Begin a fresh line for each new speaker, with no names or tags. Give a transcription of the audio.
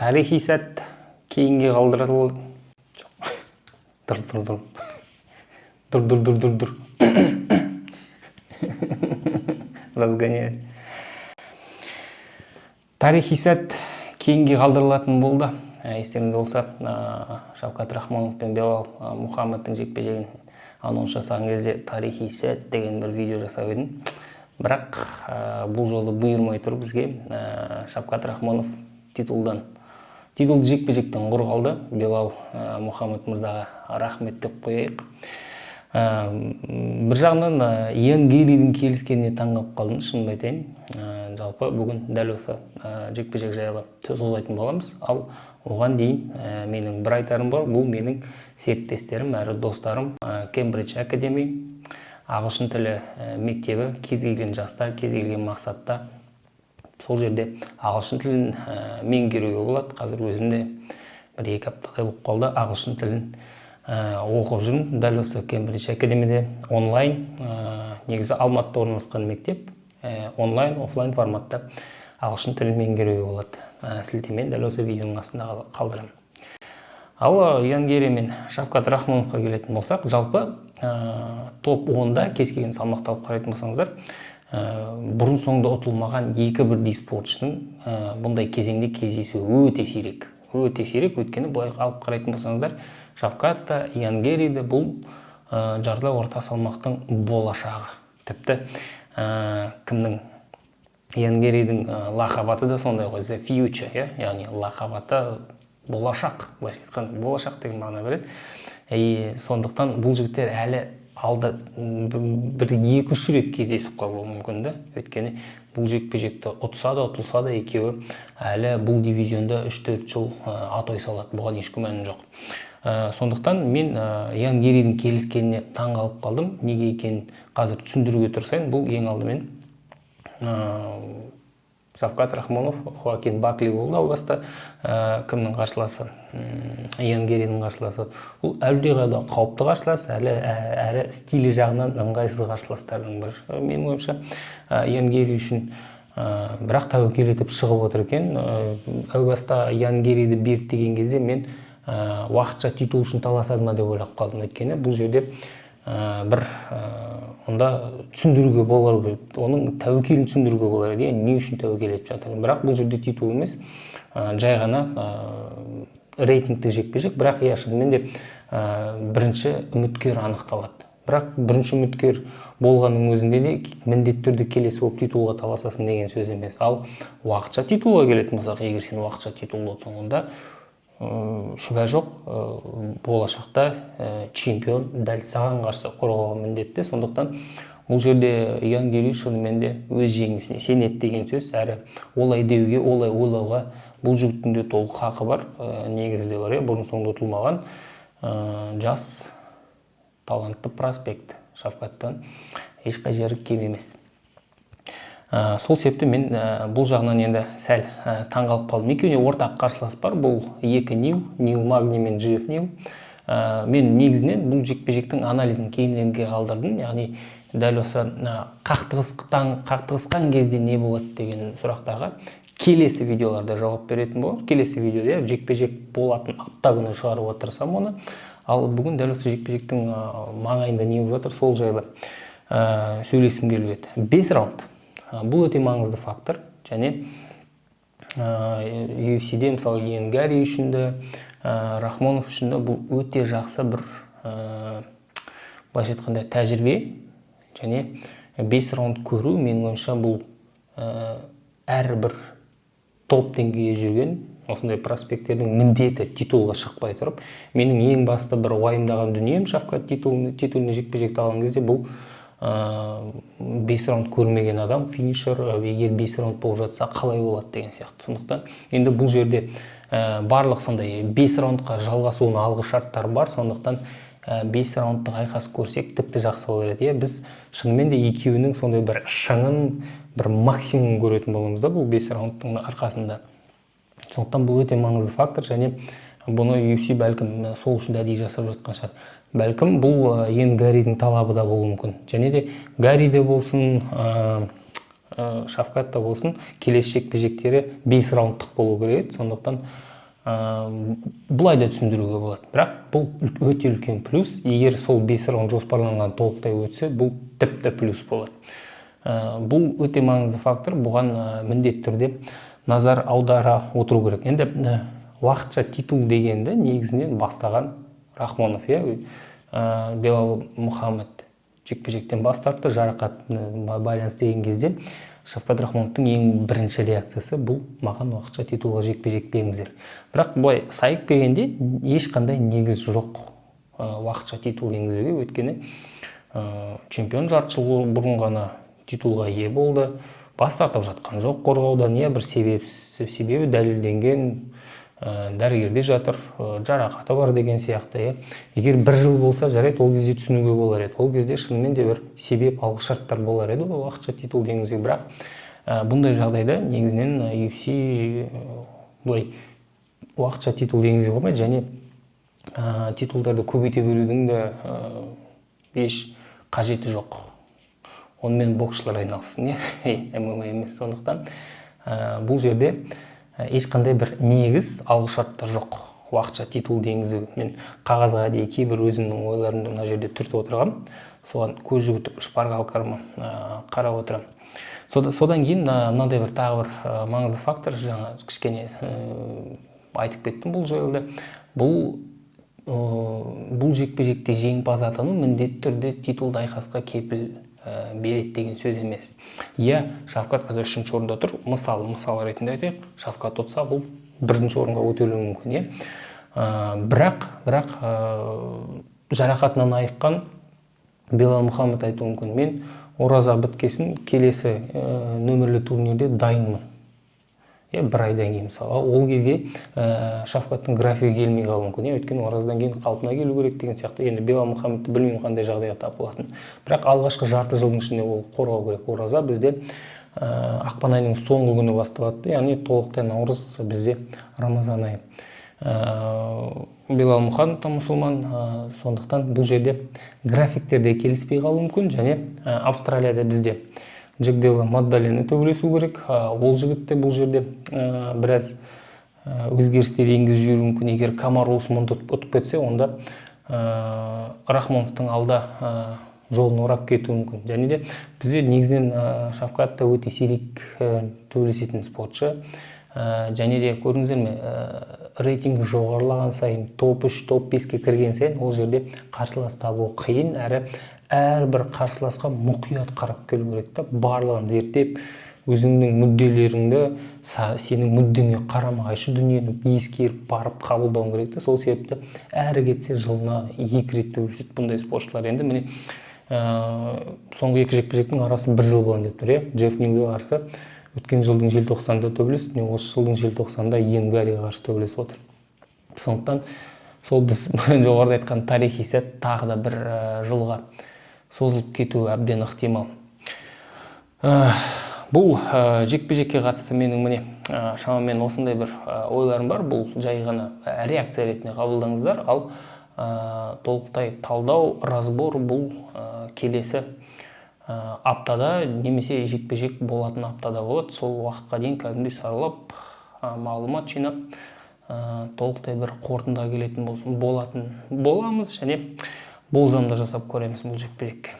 Тарихи сәт кейінге қалдырылды. Дур. Разгоняет. Тарихи сәт кейінге қалдырылатын болды. Естеріңізде болса, Шавкат Рахмонов пен Белал Мұхаммедтің жекпе-жегін анонс жасаған кезде тарихи сәт деген бір видео жасап едім. Бірақ бұл жолы бұйырмай тұр бізге. Шавкат Рахмонов титулды жекпе-жектен құр қалды. Белал Мұхаммед мырзаға рахмет деп қояйық. Бір жағынан Иан Гэридің келіскеніне таңғалып қалдым, шынымды айтайын. Жалпы бүгін дәл осы жекпе-жек жайлы сөз қозғайтын боламыз. Ал оған дейін менің бір айтарым бар. Бұл менің серіктестерім, әрі достарым Cambridge Academy, ағылшын тілі мектебі, кез келген жаста, кез келген мақсатта сол жерде ағылшын тілін меңгеруге болады. Қазір өзімде бір 2 аптадай болып қалды ағылшын тілін оқып жүрмін. Дәл осы Cambridge Academy'де онлайн, негізі Алматыда орналасқан мектеп, онлайн, офлайн форматта ағылшын тілін меңгеруге болады. Сілтемен дәл осы видеоның астында қалдырамын. Ал Иан Гэри мен Шавкат Рахмоновқа келетін болсақ, жалпы топ 10-да кез келген салмақта алып қарайтын болсаңыздар, бұрын соңды ұтылмаған екі бірдей спортшының бұндай кезеңде кездесуі өте сирек. Өйткені былай алып қарайтын болсаңыздар, Шавкат та Иан Гэриді бұл жартылай орта салмақтың болашағы. Тіпті кімнің Иан Гэридің лақабаты да сондай ғой, The Future, яғни лақабаты болашақ, болашақ деген мағына береді. Сондықтан бұл жігіттер әлі алда бір 2-3 рет кездесіп қалуы мүмкін. Өйткені бұл жекпе-жекті ұтса да екеуі әлі бұл дивизионда 3-4 жыл атой салады. Бұған еш күмәнім жоқ. Сондықтан мен Иан Гэридің келіскеніне таңғалып қалдым. Неге екенін қазір түсіндіруге тұрсайын. Бұл ең алдымен Шавкат Рахмонов, Хоакин Бакли болды ал баста. Кімнің қарсыласы? Иан Гэридің қарсыласы. Бұл әлдеқайда қауіпті қарсылас, әрі стилі жағынан ыңғайсыз қарсыластардың бірі. Менің ойымша Иан Гэри үшін бірақ тәуекел етіп шығып отыр екен. Әу баста Иан Гэриді берді деген кезде мен уақытша титул үшін таласады ма деп ойлап қалдым. Өйткені бұл жерде бір онда түсіндіруге болар еді, оның тәуекелін түсіндіруге болар еді, не үшін тәуекел етіп жатыр. Бірақ бұл жерде титул емес, жай ғана рейтингті жекпе-жек, бірақ шынымен де бірінші үміткер анықталады. Бірақ бірінші үміткер болғанның өзінде де міндетті түрде келесі болып титулға таласасың деген сөз емес. Ал уақытша титулға келетін болсақ, егер сен уақытша титул отсаң, онда шүбә жоқ, болашақта чемпион дәл саған қарсы қорғауға міндетті. Сондықтан бұл жерде Иан Гэри шынымен де өз жеңісіне сенеді деген сөз. Әрі олай деуге, олай ойлауға бұл жігіттің де толық хақы бар. Негізде бар, бұрын соңды ұтылмаған жас талантты проспект. Шавкаттан ешқай жері кем емес. Сол себепті мен бұл жағынан енді сәл таңғалып қалдым. Екеуіне ортақ қарсылас бар. Бұл екі Нил Магни мен Джефф Нил. Мен негізінен бұл жекпе-жектің анализін кейінге қалдырдым. Яғни дәл осы қақтығысқан кезде не болады деген сұрақтарға келесі видеоларда жауап беретін болады. Келесі видеода жекпе-жек болатын апта күні шығарып отырсам оны. Ал бүгін дәл осы жекпе-жектің маңайында не болып жатыр, сол жайлы сөйлескім келіп еді. 5 раунд. Бұл өте маңызды фактор. Және UFC-де мысалы Иан Гэри үшін де, Рахмонов үшін де бұл өте жақсы бір былайша айтқанда тәжірибе. Және 5 раунд көру, менің ойымша, бұл әрбір топ деңгейде жүрген осындай проспекттердің міндеті титулға шықпай тұрып. Менің ең басты бір уайымдаған дүнием Шавкат титуліне жекпе-жекті алған кезде бұл 5 раунд көрмеген адам, финишер, егер 5 раунд болып жатса қалай болады деген сияқты. Сондықтан енді бұл жерде барлық сондай 5 раундқа жалғасуына алғы шарттар бар. Сондықтан 5 раундтық айқас көрсек тіпті жақсы болар еді. Біз шынымен де екеуінің сондай бір шыңын, бір максимум көретін боламыз да бұл 5 раундтың арқасында. Сондықтан бұл өте маңызды фактор, және бұны UFC бәлкім сол үшін әдейі жасап жатқан шығар. Бәлкім бұл Иан Гэридің талабы да болуы мүмкін. Және де Гэриде болсын, Шавкат та болсын келесі жекпе-жектері 5 раундтық болу керек. Сондықтан бұлай да түсіндіруге болады. Бірақ бұл өте үлкен плюс. Егер сол 5 раунд жоспарланған толықтай өтсе, бұл тіпті плюс болады. Бұл өте маңызды фактор. Бұған міндетті түрде назар аудара отыру керек. Енді уақытша титул дегенді негізінен бастаған Рахмонов, Белал Мұхаммед жекпе-жектен бас тартты, жарақатына байланысты деген кезде Шавкат Рахмоновтың ең бірінші реакциясы бұл маған уақытша титулға жекпе-жек беріңіздер. Бірақ былай сайып келгенде ешқандай негіз жоқ уақытша титул енгізуге, өйткені чемпион жарты жыл бұрын ғана титулға ие болды, бас тартып жатқан жоқ қорғаудан, бір себебі дәлелденген, дәрігерде жатыр, жарақаты бар деген сияқты. Егер бір жыл болса жарайды, ол кезде түсінуге болар еді. Ол кезде шынымен де бір себеп алғы шарттар болар еді ол уақытша титул деңізге. Бірақ бұндай жағдайда негізінен UFC бұлай уақытша титул деңізге қоймайды, және титулдарды көбейте берудің де еш қажеті жоқ. Онымен боксшылар айналсын, MMA емес. Сондықтан бұл жерде ешқандай бір негіз алғы шарттар жоқ уақытша титул деңізу. Мен қағазға кейбір өзімнің ойларымды мына жерде түртіп отырғам, соған көз жүгіртіп шпаргалкарыма қарап отырам. Содан кейін мынандай бір тағы бір маңызды фактор, жаңа кішкене айтып кеттім, бұл жойылды. Бұл жекпе-жекте жеңімпаз атану міндетті түрде титулды айқасқа кепіл береді деген сөз емес. Шавкат қазір 3-ші орында тұр. Мысал ретінде айтайық, Шавкат ұтса, бұл 1-ші орынға өтелуі мүмкін. Бірақ жарақатынан айыққан Белал Мұхаммед айтуы мүмкін: мен ораза біткесін келесі нөмірлі турнирде дайынмын. Бір айдан кейін мысалы, ол кезде Шавкаттың графигі келмей қалуы мүмкін, өйткені оразадан кейін қалпына келу керек деген сияқты. Енді Белал Мұхаммедті білмеймін қандай жағдайға тап болатын. Бірақ алғашқы жарты жылдың ішінде ол қорғау керек. Ораза бізде ақпан айының соңғы күні басталады, яғни толықтай наурыз бізде Рамазан айы. Белал Мұхаммед та мұсылман, сондықтан бұл жерде графиктерде келіспей қалуы мүмкін, және Австралияда бізде Джек Делла Маддалене төбелесу керек. Ол жігітте бұл жерде біраз өзгерістер енгізіп жіберуі мүмкін. Егер Камару Усманды ұтып кетсе, онда Рахмоновтың алда жолын орап кетуі мүмкін. Және де бізде негізінен Шавкат та өте сирек төбелесетін спортшы. Және де көрдіңіздер ме, рейтинг жоғарылаған сайын, топ 3, топ 5-ке кірген сайын, ол жерде қарсылас табу қиын, әрбір қарсыласқа мұқият қарап келу керек та, барлығын зерттеп, өзіңнің мүдделеріңді сенің мүддеңе қарамағайшы дүниені ескеріп барып қабылдауың керек та. Сол себепті әрі кетсе жылына 2 рет төбелеседі бұндай спортшылар. Енді міне соңғы 2 жекпе-жектің арасын 1 жыл болайын деп тұр. Джефф Нилге қарсы өткен жылдың желтоқсанында төбелесті, осы жылдың желтоқсанында Иэн Гарриге қарсы төбелесіп отыр. Сондықтан сол біз жоғарыда айтқан тарихи сәт тағы да 1 жылға созылып кетуі әбден ықтимал. Бұл жекпе-жекке қатысты менің міне шамамен осындай бір ойларым бар. Бұл жай ғана реакция ретінде қабылдаңыздар. Ал толықтай талдау, разбор бұл келесі аптада, немесе жекпе-жек болатын аптада болады. Сол уақытқа дейін кәдімгідей саралап, мағлұмат жинап, толықтай бір қорытындыға келетін боламыз, және болжамда жасап көреміз бұл жекпе-жекке.